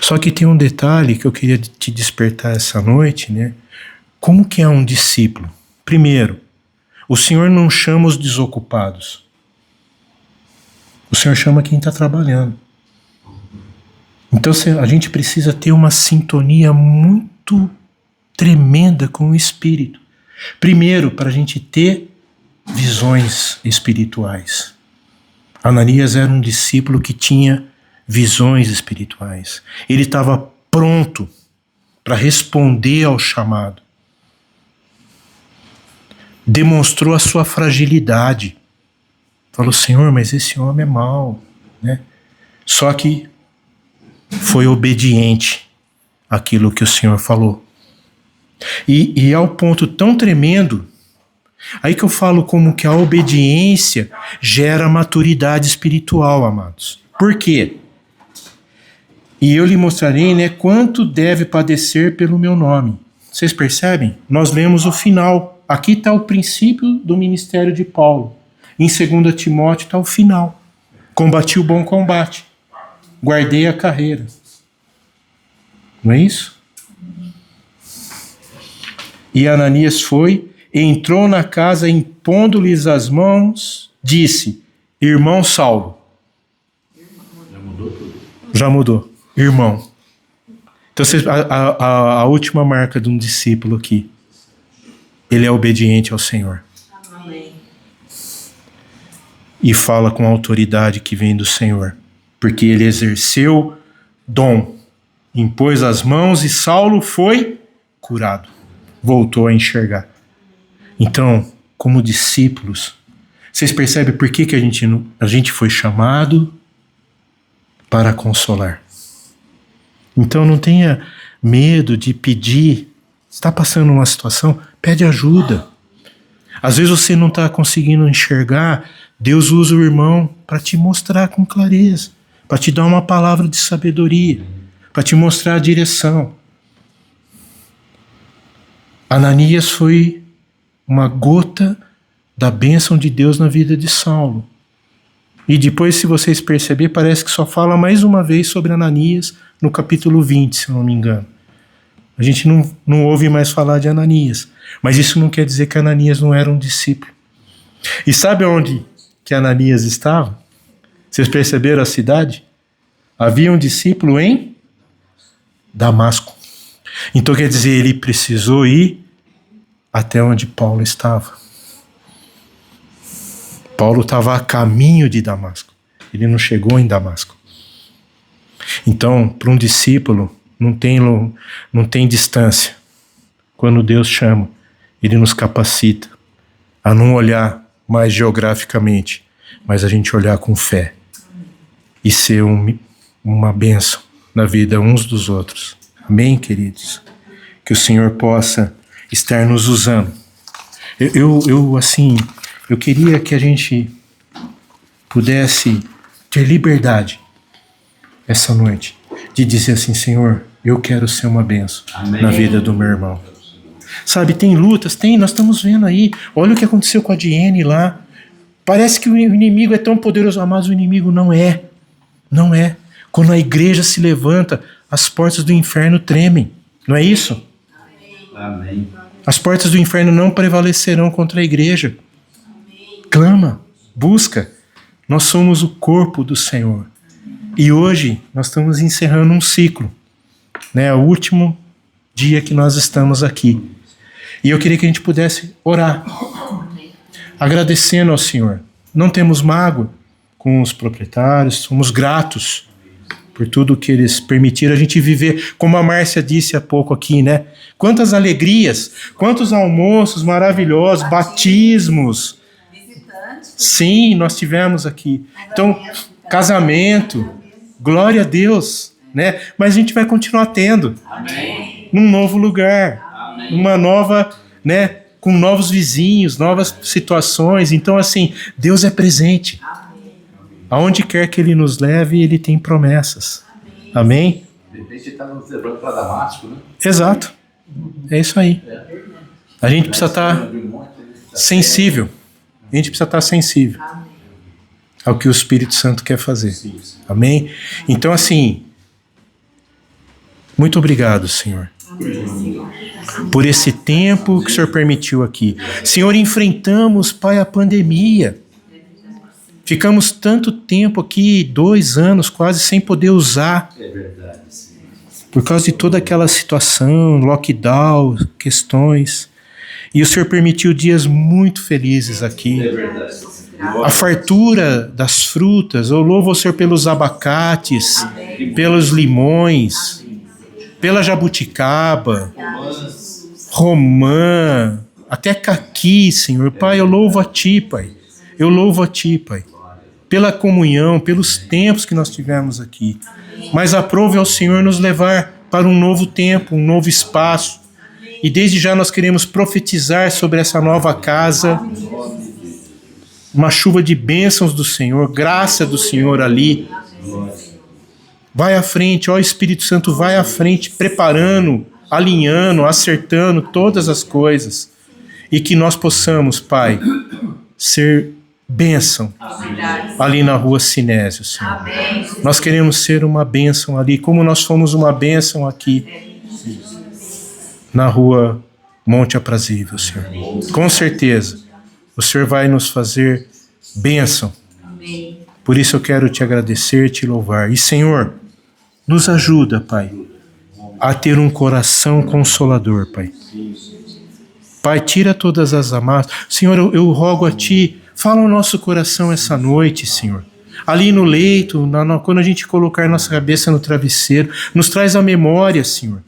Só que tem um detalhe que eu queria te despertar essa noite, né? Como que é um discípulo? Primeiro, o Senhor não chama os desocupados. O Senhor chama quem está trabalhando. Então a gente precisa ter uma sintonia muito tremenda com o Espírito. Primeiro, para a gente ter visões espirituais. Ananias era um discípulo que tinha visões espirituais. Ele estava pronto para responder ao chamado. Demonstrou a sua fragilidade. Falou: Senhor, mas esse homem é mau, né? Só que foi obediente àquilo que o Senhor falou. E ao ponto tão tremendo, aí que eu falo como que a obediência gera maturidade espiritual, amados. Por quê? E eu lhe mostrarei, né, quanto deve padecer pelo meu nome. Vocês percebem? Nós lemos o final. Aqui está o princípio do ministério de Paulo. Em 2 Timóteo está o final. Combati o bom combate. Guardei a carreira. Não é isso? E Ananias foi, entrou na casa, impondo-lhes as mãos, disse: irmão Saulo. Já mudou tudo. Já mudou. Irmão. Então a última marca de um discípulo aqui: ele é obediente ao Senhor. Amém. E fala com a autoridade que vem do Senhor, porque ele exerceu dom, impôs as mãos e Saulo foi curado, voltou a enxergar. Então, como discípulos, vocês percebem por que a gente foi chamado para consolar. Então não tenha medo de pedir. Está passando uma situação, pede ajuda. Às vezes você não está conseguindo enxergar, Deus usa o irmão para te mostrar com clareza, para te dar uma palavra de sabedoria, para te mostrar a direção. Ananias foi uma gota da bênção de Deus na vida de Saulo. E depois, se vocês perceberem, parece que só fala mais uma vez sobre Ananias no capítulo 20, se eu não me engano. A gente não ouve mais falar de Ananias. Mas isso não quer dizer que Ananias não era um discípulo. E sabe onde que Ananias estava? Vocês perceberam a cidade? Havia um discípulo em Damasco. Então quer dizer, ele precisou ir até onde Paulo estava. Paulo estava a caminho de Damasco. Ele não chegou em Damasco. Então, para um discípulo, não tem distância. Quando Deus chama, Ele nos capacita a não olhar mais geograficamente, mas a gente olhar com fé e ser uma bênção na vida uns dos outros. Amém, queridos? Que o Senhor possa estar nos usando. Eu queria que a gente pudesse ter liberdade essa noite de dizer assim: Senhor, eu quero ser uma bênção na vida do meu irmão. Sabe, tem lutas, nós estamos vendo aí. Olha o que aconteceu com a Diene lá. Parece que o inimigo é tão poderoso, mas o inimigo não é. Não é. Quando a igreja se levanta, as portas do inferno tremem. Não é isso? Amém. As portas do inferno não prevalecerão contra a igreja. Clama, busca. Nós somos o corpo do Senhor. E hoje nós estamos encerrando um ciclo, né? É o último dia que nós estamos aqui. E eu queria que a gente pudesse orar, agradecendo ao Senhor. Não temos mágoa com os proprietários, somos gratos por tudo que eles permitiram a gente viver, como a Márcia disse há pouco aqui, né? Quantas alegrias, quantos almoços maravilhosos, batismos. Visitantes. Sim, nós tivemos aqui. Então, casamento, glória a Deus, né? Mas a gente vai continuar tendo. Amém. Num novo lugar, Amém. numa nova, né? Com novos vizinhos, novas situações. Então, assim, Deus é presente. Aonde quer que Ele nos leve, Ele tem promessas. Amém? De repente ele está nos levando para Damasco, né? Exato. É isso aí. A gente precisa estar sensível. A gente precisa estar sensível ao que o Espírito Santo quer fazer. Amém? Então, assim, muito obrigado, Senhor, por esse tempo que o Senhor permitiu aqui. Senhor, enfrentamos, Pai, a pandemia. Ficamos tanto tempo aqui, 2 anos quase, sem poder usar. É verdade, sim. Por causa de toda aquela situação, lockdown, questões. E o Senhor permitiu dias muito felizes aqui. É verdade. A fartura das frutas. Eu louvo o Senhor pelos abacates, pelos limões, pela jabuticaba, romã, até caqui, Senhor. Pai, eu louvo a Ti, Pai. Eu louvo a Ti, Pai, pela comunhão, pelos tempos que nós tivemos aqui. Mas aprove ao Senhor nos levar para um novo tempo, um novo espaço. E desde já nós queremos profetizar sobre essa nova casa, uma chuva de bênçãos do Senhor, graça do Senhor ali. Vai à frente, ó Espírito Santo, vai à frente, preparando, alinhando, acertando todas as coisas. E que nós possamos, Pai, ser bênção ali na rua Sinésio, Senhor. Nós queremos ser uma bênção ali, como nós fomos uma bênção aqui na rua Monte Aprazível, Senhor. Com certeza, o Senhor vai nos fazer bênção. Por isso eu quero te agradecer, te louvar. E, Senhor, nos ajuda, Pai, a ter um coração consolador, Pai. Pai, tira todas as amarras. Senhor, eu rogo a Ti, fala ao nosso coração essa noite, Senhor. Ali no leito, quando a gente colocar nossa cabeça no travesseiro, nos traz a memória, Senhor.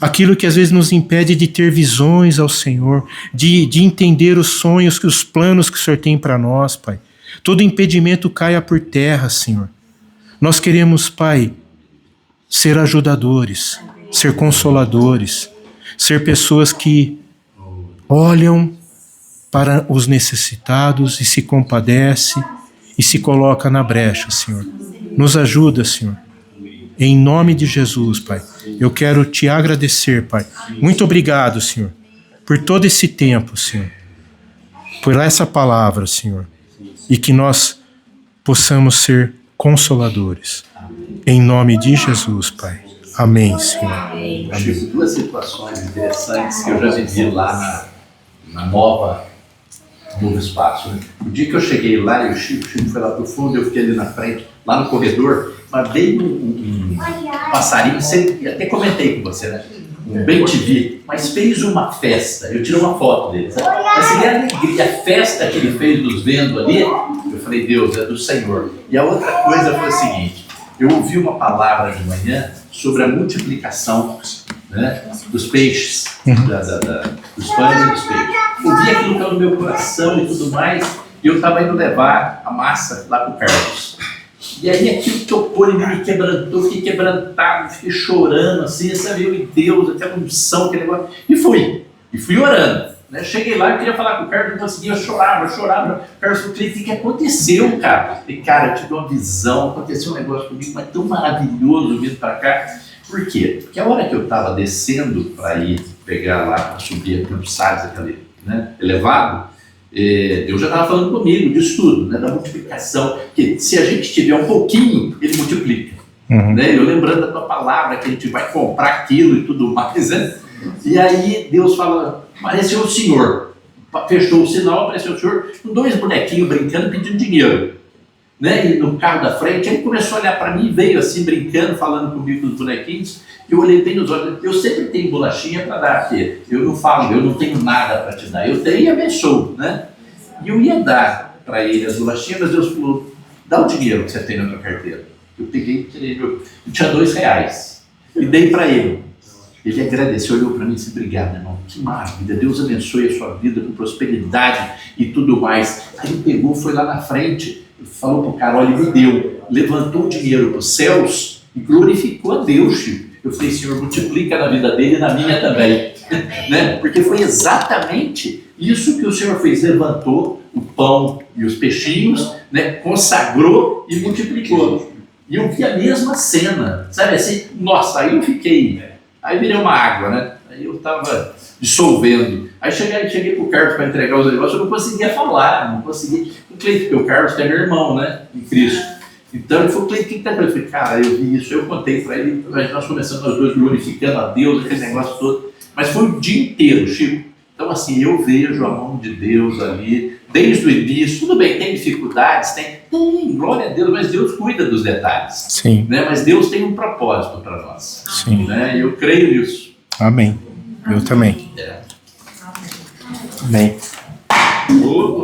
Aquilo que às vezes nos impede de ter visões ao Senhor, de entender os sonhos, os planos que o Senhor tem para nós, Pai. Todo impedimento caia por terra, Senhor. Nós queremos, Pai, ser ajudadores, ser consoladores, ser pessoas que olham para os necessitados e se compadece e se coloca na brecha, Senhor. Nos ajuda, Senhor. Em nome de Jesus, Pai. Eu quero te agradecer, Pai. Muito obrigado, Senhor, por todo esse tempo, Senhor. Por essa palavra, Senhor. E que nós possamos ser consoladores. Em nome de Jesus, Pai. Amém, Senhor. Chico, 2 situações interessantes que eu já vivi lá na novo espaço. Né? O dia que eu cheguei lá, e o Chico foi lá pro fundo, eu fiquei ali na frente, lá no corredor, mas veio um passarinho, até comentei com você, né? Um bem-te-vi, mas fez uma festa. Eu tirei uma foto dele. Sabe? Essa é a alegria, a festa que ele fez nos vendo ali. Eu falei, Deus, é do Senhor. E a outra coisa foi a seguinte: eu ouvi uma palavra de manhã sobre a multiplicação, né, dos peixes, dos pães e dos peixes. Ouvi aquilo pelo meu coração e tudo mais, e eu estava indo levar a massa lá para o Carlos. E aí aquilo tocou e me quebrantou, fiquei quebrantado, fiquei chorando, assim, sabe, eu e Deus, aquela unção, aquele negócio, e fui orando. Né? Cheguei lá, eu queria falar com o Carlos, não conseguia, eu chorava. O Carlos falou, o que aconteceu, cara? E cara, eu tive uma visão, aconteceu um negócio comigo, mas tão maravilhoso vindo para cá. Por quê? Porque a hora que eu estava descendo para ir pegar lá, para subir a Campos Salles, aquele, né, elevado, Deus já estava falando comigo disso tudo, né, da multiplicação, que se a gente tiver um pouquinho, ele multiplica. Né? Eu lembrando da tua palavra, que a gente vai comprar aquilo e tudo mais, né? E aí Deus fala, apareceu o Senhor, fechou o sinal, apareceu o Senhor, com 2 bonequinhos brincando, pedindo dinheiro. Né? E no carro da frente, ele começou a olhar para mim, veio assim, brincando, falando comigo dos bonequinhos, e eu olhei bem nos olhos, eu sempre tenho bolachinha para dar, porque eu não falo, eu não tenho nada para te dar, eu tenho e abençoo, né? E eu ia dar para ele as bolachinhas, mas Deus falou, dá o dinheiro que você tem na tua carteira. Eu peguei, eu tinha R$2 e dei para ele. Ele agradeceu, olhou para mim e disse, obrigado, irmão, que maravilha, Deus abençoe a sua vida com prosperidade e tudo mais. Aí ele pegou, foi lá na frente, falou pro cara, olha, ele me deu, levantou o dinheiro para os céus e glorificou a Deus, Chico. Eu falei, Senhor, multiplica na vida dele e na minha também. Né? Porque foi exatamente isso que o Senhor fez, levantou o pão e os peixinhos, né? Consagrou e multiplicou. E eu vi a mesma cena, sabe assim, nossa, aí eu fiquei... Aí virei uma água, né? Aí eu estava dissolvendo. Aí cheguei pro Carlos para entregar os negócios, eu não conseguia falar, não conseguia. O Cleiton, porque o Carlos é meu irmão, né? Em Cristo. Então ele falou, Cleiton, o que está fazendo? Eu falei, cara, eu vi isso, eu contei para ele, nós começamos nós dois glorificando a Deus, aquele negócio todo. Mas foi o dia inteiro, Chico. Então assim, eu vejo a mão de Deus ali, desde o início. Tudo bem, tem dificuldades, tem, glória a Deus, mas Deus cuida dos detalhes. Sim. Né? Mas Deus tem um propósito para nós. Sim. Né? Eu creio nisso. Amém. Eu também. Amém. Opa.